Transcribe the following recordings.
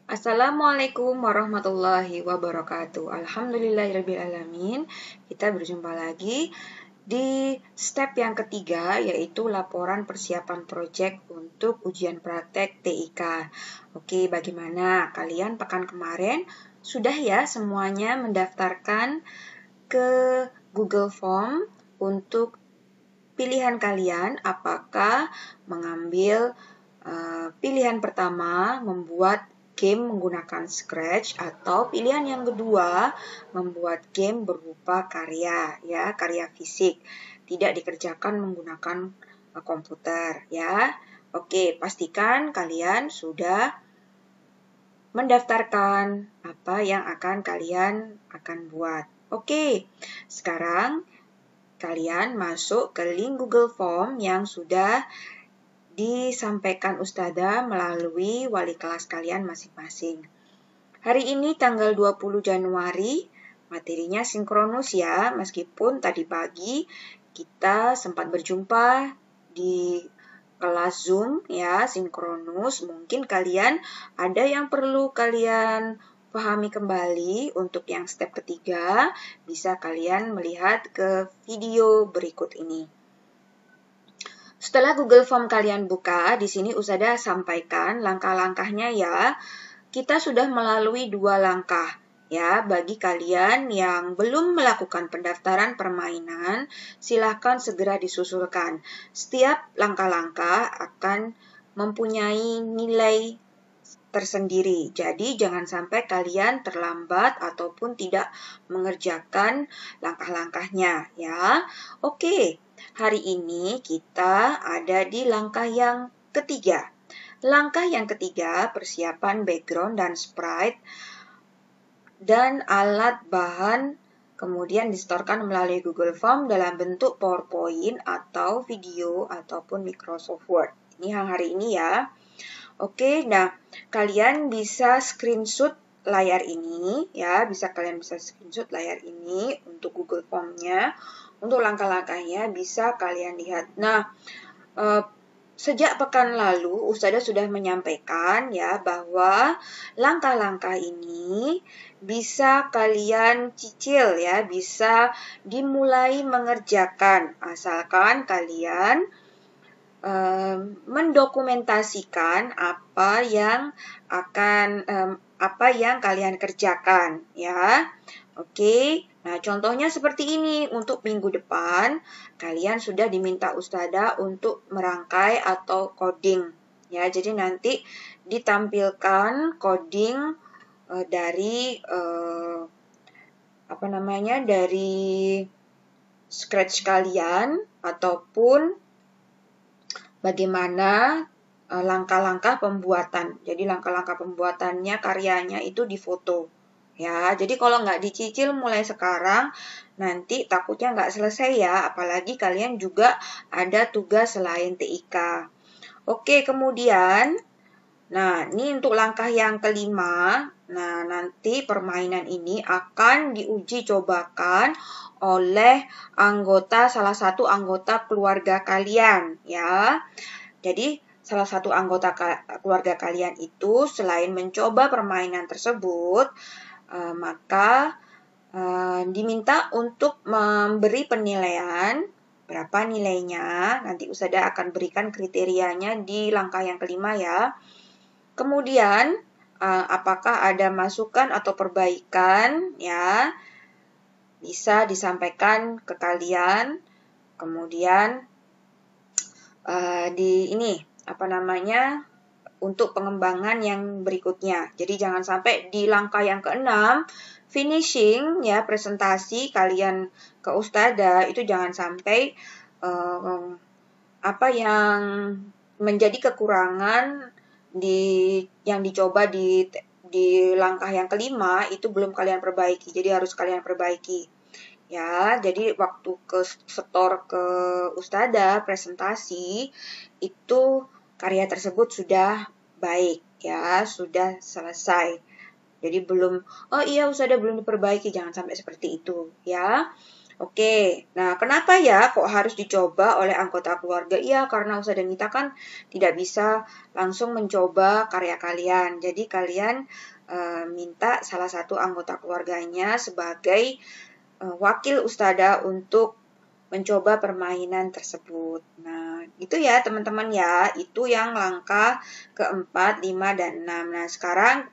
Assalamualaikum warahmatullahi wabarakatuh. Alhamdulillahirrabbilalamin. Kita berjumpa lagi di step yang ketiga, yaitu laporan persiapan proyek untuk ujian praktek TIK. Oke, bagaimana? Kalian pekan kemarin sudah ya semuanya mendaftarkan ke Google Form untuk pilihan kalian apakah mengambil pilihan pertama membuat game menggunakan Scratch atau pilihan yang kedua membuat game berupa karya, ya, karya fisik, tidak dikerjakan menggunakan komputer, ya. Oke, pastikan kalian sudah mendaftarkan apa yang kalian akan buat. Oke, sekarang kalian masuk ke link Google Form yang sudah disampaikan Ustazah melalui wali kelas kalian masing-masing. Hari ini tanggal 20 Januari, materinya sinkronus ya, meskipun tadi pagi kita sempat berjumpa di kelas Zoom ya, sinkronus. Mungkin kalian ada yang perlu kalian pahami kembali. Untuk yang step ketiga, bisa kalian melihat ke video berikut ini. Setelah Google Form kalian buka, di sini Ustazah sampaikan langkah-langkahnya ya. Kita sudah melalui 2 langkah ya. Bagi kalian yang belum melakukan pendaftaran permainan, silakan segera disusulkan. Setiap langkah-langkah akan mempunyai nilai tersendiri. Jadi jangan sampai kalian terlambat ataupun tidak mengerjakan langkah-langkahnya ya. Oke. Hari ini kita ada di langkah yang ketiga. Langkah yang ketiga, persiapan background dan sprite dan alat bahan kemudian disetorkan melalui Google Form dalam bentuk PowerPoint atau video ataupun Microsoft Word. Ini yang hari ini ya. Oke, nah kalian bisa screenshot layar ini ya, kalian bisa screenshot layar ini untuk Google Form-nya. Untuk langkah-langkahnya bisa kalian lihat. Nah, sejak pekan lalu Ustazah sudah menyampaikan ya bahwa langkah-langkah ini bisa kalian cicil ya, bisa dimulai mengerjakan asalkan kalian mendokumentasikan apa yang kalian kerjakan ya. Oke. Nah, contohnya seperti ini. Untuk minggu depan kalian sudah diminta Ustazah untuk merangkai atau coding ya. Jadi nanti ditampilkan coding dari Scratch kalian ataupun bagaimana langkah-langkah pembuatan. Jadi langkah-langkah pembuatannya, karyanya itu difoto. Ya, jadi kalau nggak dicicil mulai sekarang, nanti takutnya nggak selesai ya. Apalagi kalian juga ada tugas selain TIK. Oke, kemudian, nah ini untuk langkah yang kelima. Nah, nanti permainan ini akan diuji cobakan oleh salah satu anggota keluarga kalian ya. Jadi salah satu anggota keluarga kalian itu selain mencoba permainan tersebut, maka diminta untuk memberi penilaian. Berapa nilainya? Nanti Ustazah akan berikan kriterianya di langkah yang kelima ya. Kemudian apakah ada masukan atau perbaikan ya, bisa disampaikan ke kalian. Kemudian untuk pengembangan yang berikutnya. Jadi jangan sampai di langkah yang keenam finishing ya, presentasi kalian ke Ustazah itu jangan sampai apa yang menjadi kekurangan yang dicoba di langkah yang kelima itu belum kalian perbaiki. Jadi harus kalian perbaiki. Ya, jadi waktu setor ke Ustazah presentasi itu karya tersebut sudah baik ya, sudah selesai. Jadi Ustazah belum diperbaiki, jangan sampai seperti itu ya. Oke, nah kenapa ya kok harus dicoba oleh anggota keluarga? Iya, karena Ustazah Nita kan tidak bisa langsung mencoba karya kalian. Jadi kalian minta salah satu anggota keluarganya sebagai wakil Ustazah untuk mencoba permainan tersebut. Nah, itu ya teman-teman ya, itu yang langkah keempat, 5, dan 6. Nah, sekarang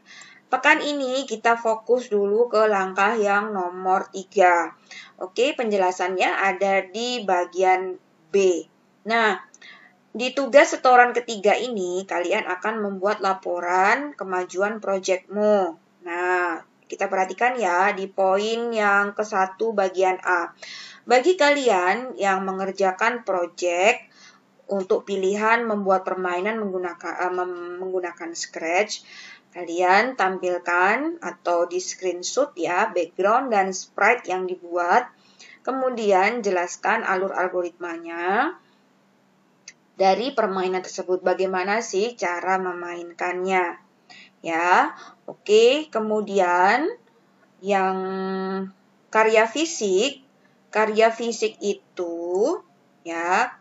pekan ini kita fokus dulu ke langkah yang nomor 3. Oke, penjelasannya ada di bagian B. Nah, di tugas setoran ketiga ini, kalian akan membuat laporan kemajuan proyekmu. Nah, kita perhatikan ya di poin yang ke-1 bagian A. Bagi kalian yang mengerjakan proyek untuk pilihan membuat permainan menggunakan Scratch, kalian tampilkan atau di screenshot ya background dan sprite yang dibuat. Kemudian jelaskan alur algoritmanya dari permainan tersebut. Bagaimana sih cara memainkannya? Ya, oke. Kemudian yang karya fisik itu ya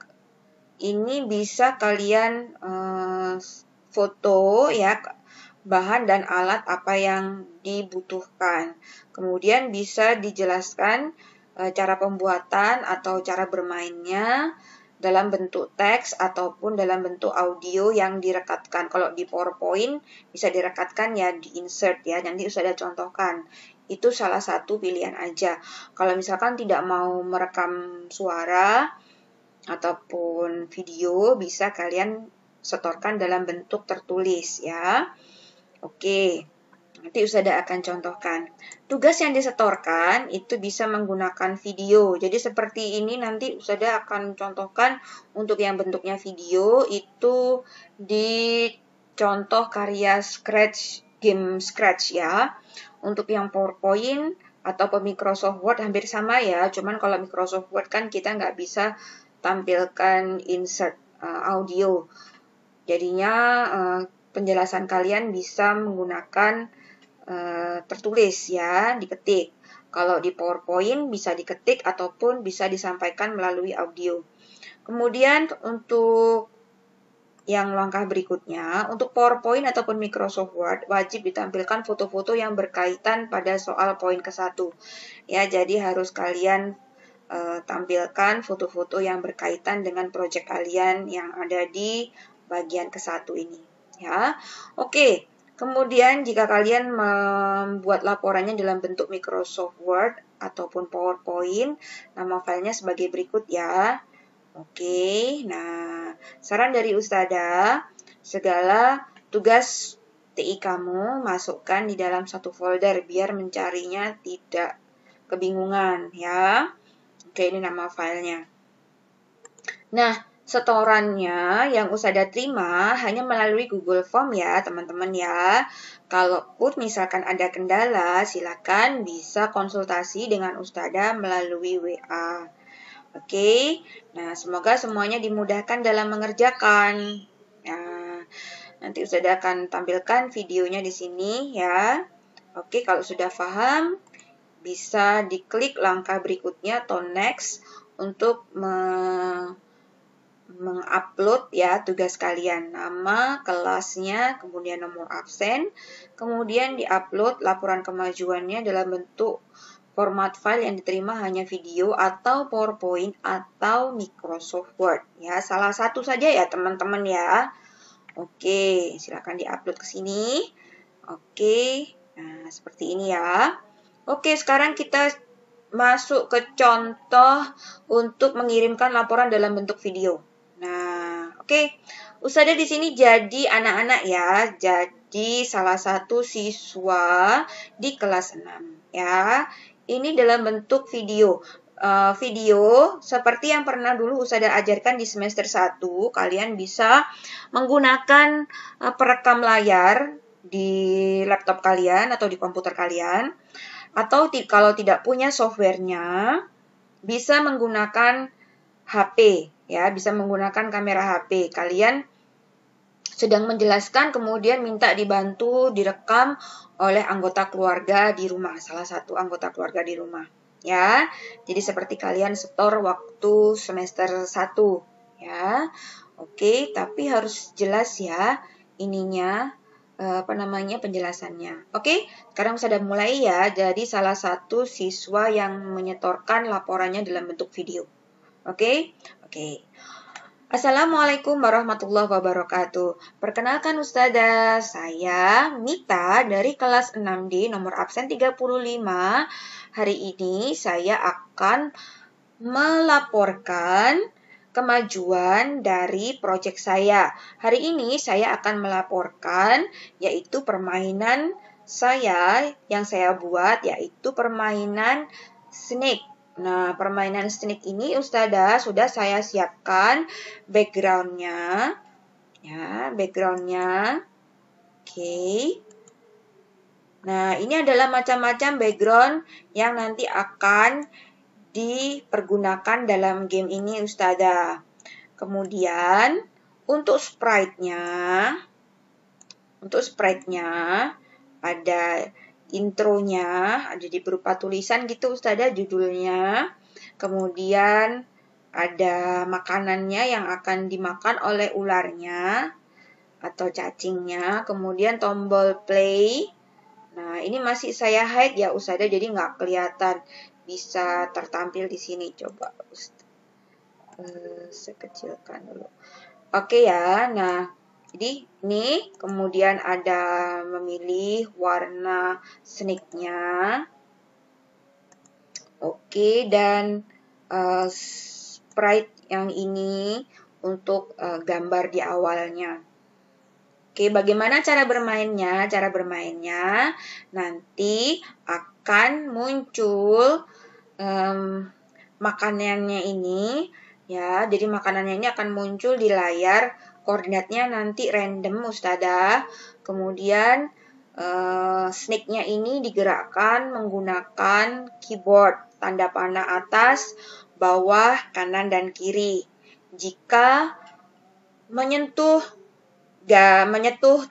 ini bisa kalian foto ya bahan dan alat apa yang dibutuhkan. Kemudian bisa dijelaskan cara pembuatan atau cara bermainnya dalam bentuk teks ataupun dalam bentuk audio yang direkatkan. Kalau di PowerPoint bisa direkatkan ya di insert ya, nanti sudah contohkan. Itu salah satu pilihan aja. Kalau misalkan tidak mau merekam suara ataupun video, bisa kalian setorkan dalam bentuk tertulis ya. Oke, nanti Ustazah akan contohkan. Tugas yang disetorkan itu bisa menggunakan video. Jadi seperti ini nanti Ustazah akan contohkan untuk yang bentuknya video itu di contoh karya Scratch, game Scratch ya. Untuk yang PowerPoint ataupun Microsoft Word hampir sama ya. Cuman kalau Microsoft Word kan kita nggak bisa tampilkan insert audio. Jadinya penjelasan kalian bisa menggunakan tertulis ya, diketik. Kalau di PowerPoint bisa diketik ataupun bisa disampaikan melalui audio. Kemudian untuk yang langkah berikutnya, untuk PowerPoint ataupun Microsoft Word wajib ditampilkan foto-foto yang berkaitan pada soal poin ke-1. Ya, jadi harus kalian tampilkan foto-foto yang berkaitan dengan proyek kalian yang ada di bagian ke-1 ini. Ya, oke. Kemudian jika kalian membuat laporannya dalam bentuk Microsoft Word ataupun PowerPoint, nama filenya sebagai berikut ya. Oke, nah saran dari Ustazah, segala tugas TI kamu masukkan di dalam satu folder biar mencarinya tidak kebingungan ya. Oke, ini nama filenya. Nah, setorannya yang Ustazah terima hanya melalui Google Form ya, teman-teman ya. Kalaupun misalkan ada kendala, silakan bisa konsultasi dengan Ustazah melalui WA. Oke, nah semoga semuanya dimudahkan dalam mengerjakan. Nah, nanti Ustazah akan tampilkan videonya di sini ya. Oke, kalau sudah paham, bisa diklik langkah berikutnya atau next untuk mengupload ya tugas kalian, nama, kelasnya, kemudian nomor absen, kemudian diupload laporan kemajuannya dalam bentuk format file yang diterima hanya video atau PowerPoint atau Microsoft Word ya, salah satu saja ya teman-teman ya. Oke, silakan diupload ke sini. Oke, nah seperti ini ya. Oke, sekarang kita masuk ke contoh untuk mengirimkan laporan dalam bentuk video. Nah, oke. Ustazah di sini jadi anak-anak ya. Jadi salah satu siswa di kelas 6 ya. Ini dalam bentuk video. Video seperti yang pernah dulu Ustazah ajarkan di semester 1, kalian bisa menggunakan perekam layar di laptop kalian atau di komputer kalian. Atau kalau tidak punya softwarenya, bisa menggunakan HP, ya, bisa menggunakan kamera HP. Kalian sedang menjelaskan, kemudian minta dibantu direkam oleh anggota keluarga di rumah, salah satu anggota keluarga di rumah. ya. Jadi seperti kalian setor waktu semester 1, ya. Oke, tapi harus jelas ya ininya penjelasannya. Oke, sekarang sudah mulai ya. Jadi salah satu siswa yang menyetorkan laporannya dalam bentuk video. Oke? Oke. Assalamualaikum warahmatullahi wabarakatuh. Perkenalkan Ustazah, saya Mita dari kelas 6D nomor absen 35. Hari ini saya akan melaporkan kemajuan dari proyek saya. Hari ini saya akan melaporkan yaitu permainan saya yang saya buat yaitu permainan Snake. Nah, permainan Snake ini Ustazah sudah saya siapkan backgroundnya. Ya, backgroundnya. Oke. Nah, ini adalah macam-macam background yang nanti akan dipergunakan dalam game ini Ustazah. Kemudian untuk sprite-nya ada intronya, ada di berupa tulisan gitu Ustazah judulnya. Kemudian ada makanannya yang akan dimakan oleh ularnya atau cacingnya. Kemudian tombol play. Nah, ini masih saya hide ya Ustazah, jadi nggak kelihatan. Bisa tertampil di sini. Coba saya kecilkan dulu. Oke ya, nah jadi ini kemudian ada memilih warna snake-nya. Oke, dan sprite yang ini untuk gambar di awalnya. Oke, bagaimana cara bermainnya? Cara bermainnya nanti akan muncul makanannya ini, ya. Jadi makanannya ini akan muncul di layar. Koordinatnya nanti random, Ustazah. Kemudian snake-nya ini digerakkan menggunakan keyboard, tanda panah atas, bawah, kanan, dan kiri. Jika menyentuh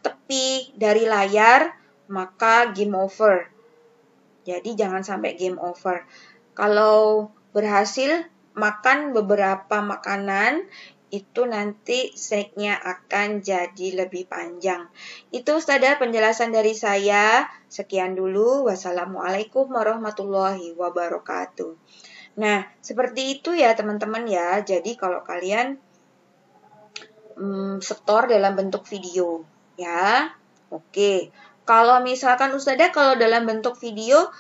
tepi dari layar, maka game over. Jadi jangan sampai game over. Kalau berhasil makan beberapa makanan, itu nanti snake-nya akan jadi lebih panjang. Itu Ustazah penjelasan dari saya. Sekian dulu. Wassalamualaikum warahmatullahi wabarakatuh. Nah, seperti itu ya teman-teman ya. Jadi kalau kalian setor dalam bentuk video, ya. Oke. Kalau misalkan Ustazah kalau dalam bentuk video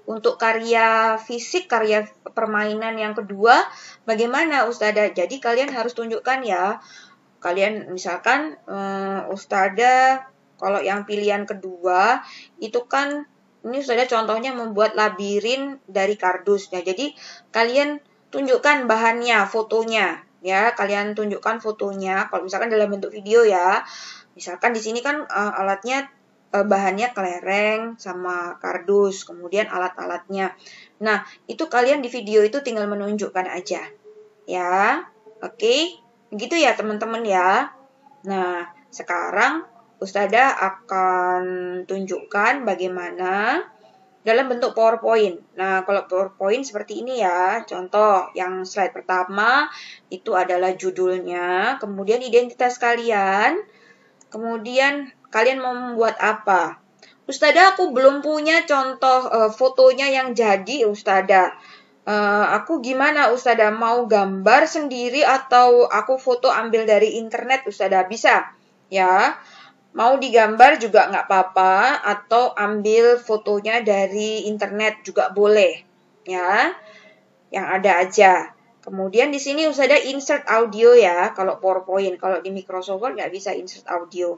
untuk karya fisik, karya permainan yang kedua, bagaimana Ustazah? Jadi kalian harus tunjukkan ya. Kalian misalkan Ustazah kalau yang pilihan kedua itu kan ini Ustazah contohnya membuat labirin dari kardus. Nah, jadi kalian tunjukkan bahannya, fotonya. Ya, kalian tunjukkan fotonya. Kalau misalkan dalam bentuk video ya, misalkan di sini kan alatnya bahannya kelereng sama kardus, kemudian alat-alatnya. Nah, itu kalian di video itu tinggal menunjukkan aja, ya. Oke, begitu ya teman-teman ya. Nah, sekarang Ustazah akan tunjukkan bagaimana dalam bentuk PowerPoint. Nah, kalau PowerPoint seperti ini ya. Contoh, yang slide pertama itu adalah judulnya, kemudian identitas kalian, kemudian kalian mau membuat apa. Ustazah, aku belum punya contoh fotonya yang jadi, Ustazah. Aku gimana, Ustazah? Mau gambar sendiri atau aku foto ambil dari internet, Ustazah? Bisa, ya. Mau digambar juga nggak apa-apa, atau ambil fotonya dari internet juga boleh, ya. Yang ada aja. Kemudian di sini Ustazah insert audio ya, kalau PowerPoint. Kalau di Microsoft Word nggak bisa insert audio.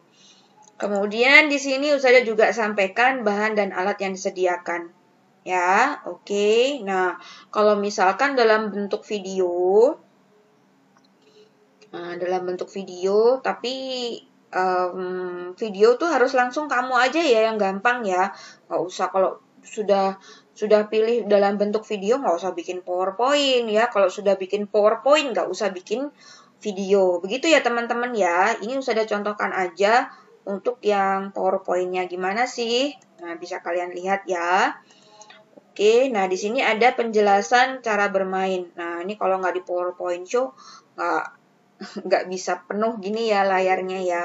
Kemudian di sini Ustazah juga sampaikan bahan dan alat yang disediakan. Ya, oke. Nah, kalau misalkan dalam bentuk video, tapi video tuh harus langsung kamu aja ya yang gampang ya. Nggak usah kalau sudah pilih dalam bentuk video nggak usah bikin PowerPoint ya. Kalau sudah bikin PowerPoint nggak usah bikin video. Begitu ya teman-teman ya. Ini Ustazah contohkan aja untuk yang PowerPoint-nya gimana sih. Nah, bisa kalian lihat ya. Oke, nah di sini ada penjelasan cara bermain. Nah, ini kalau nggak di PowerPoint show, nggak nggak bisa penuh gini ya layarnya ya.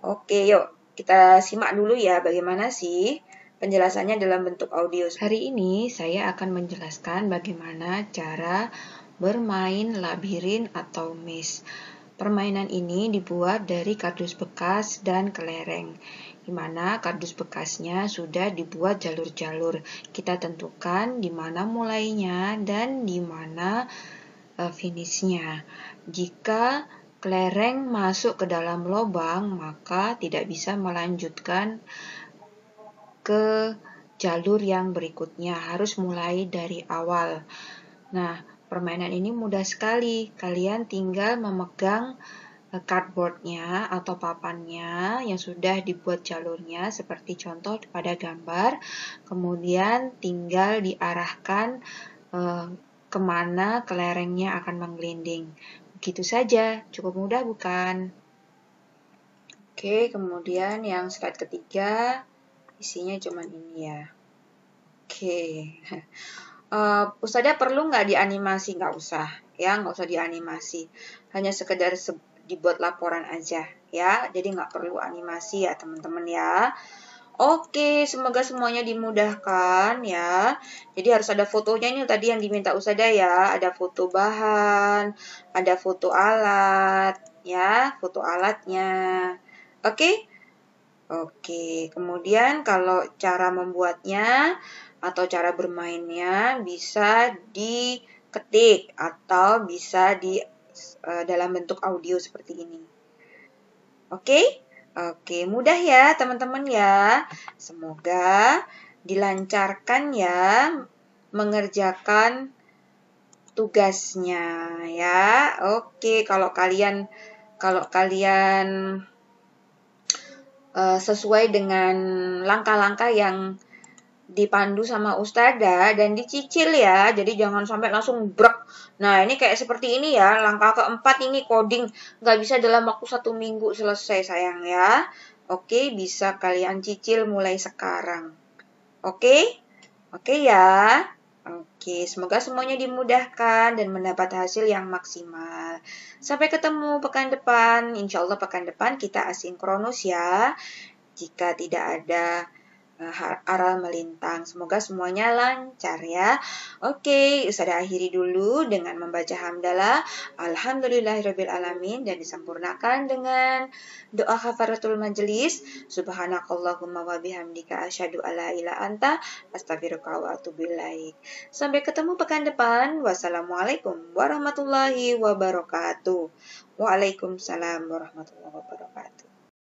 Oke, yuk kita simak dulu ya bagaimana sih penjelasannya dalam bentuk audio. Hari ini saya akan menjelaskan bagaimana cara bermain labirin atau maze. Permainan ini dibuat dari kardus bekas dan kelereng, di mana kardus bekasnya sudah dibuat jalur-jalur. Kita tentukan di mana mulainya dan di mana finishnya. Jika kelereng masuk ke dalam lubang, maka tidak bisa melanjutkan ke jalur yang berikutnya, harus mulai dari awal. Nah, permainan ini mudah sekali. Kalian tinggal memegang cardboardnya atau papannya yang sudah dibuat jalurnya seperti contoh pada gambar. Kemudian tinggal diarahkan kemana kelerengnya akan menggelinding. Begitu saja, cukup mudah bukan? Oke, kemudian yang slide ketiga, isinya cuman ini ya. Oke. Ustazah perlu nggak dianimasi? Nggak usah, ya, nggak usah dianimasi. Hanya sekedar dibuat laporan aja, ya. Jadi nggak perlu animasi ya, teman-teman ya. Oke, semoga semuanya dimudahkan ya. Jadi harus ada fotonya ini tadi yang diminta Ustazah ya. Ada foto bahan, ada foto alat, ya, foto alatnya. Oke? Oke, kemudian kalau cara membuatnya atau cara bermainnya bisa diketik atau bisa di dalam bentuk audio seperti ini. Oke? Oke, mudah ya teman-teman ya. Semoga dilancarkan ya mengerjakan tugasnya ya. Oke, kalau kalian sesuai dengan langkah-langkah yang dipandu sama Ustazah dan dicicil ya, jadi jangan sampai langsung brek. Nah, ini kayak seperti ini ya, langkah keempat ini coding, nggak bisa dalam waktu 1 minggu selesai sayang ya. Oke, bisa kalian cicil mulai sekarang. Oke? Oke ya. Oke, semoga semuanya dimudahkan dan mendapat hasil yang maksimal. Sampai ketemu pekan depan. Insya Allah pekan depan kita asinkronus ya. Jika tidak ada aral melintang. Semoga semuanya lancar ya. Oke, Ustazah akhiri dulu dengan membaca hamdalah. Alhamdulillahirrabbilalamin dan disempurnakan dengan doa kafaratul majelis. Subhanakallahumma wa bihamdika asyhadu alla ilaha anta astaghfiruka wa atubu ilaik. Sampai ketemu pekan depan. Wassalamualaikum warahmatullahi wabarakatuh. Waalaikumsalam warahmatullahi wabarakatuh.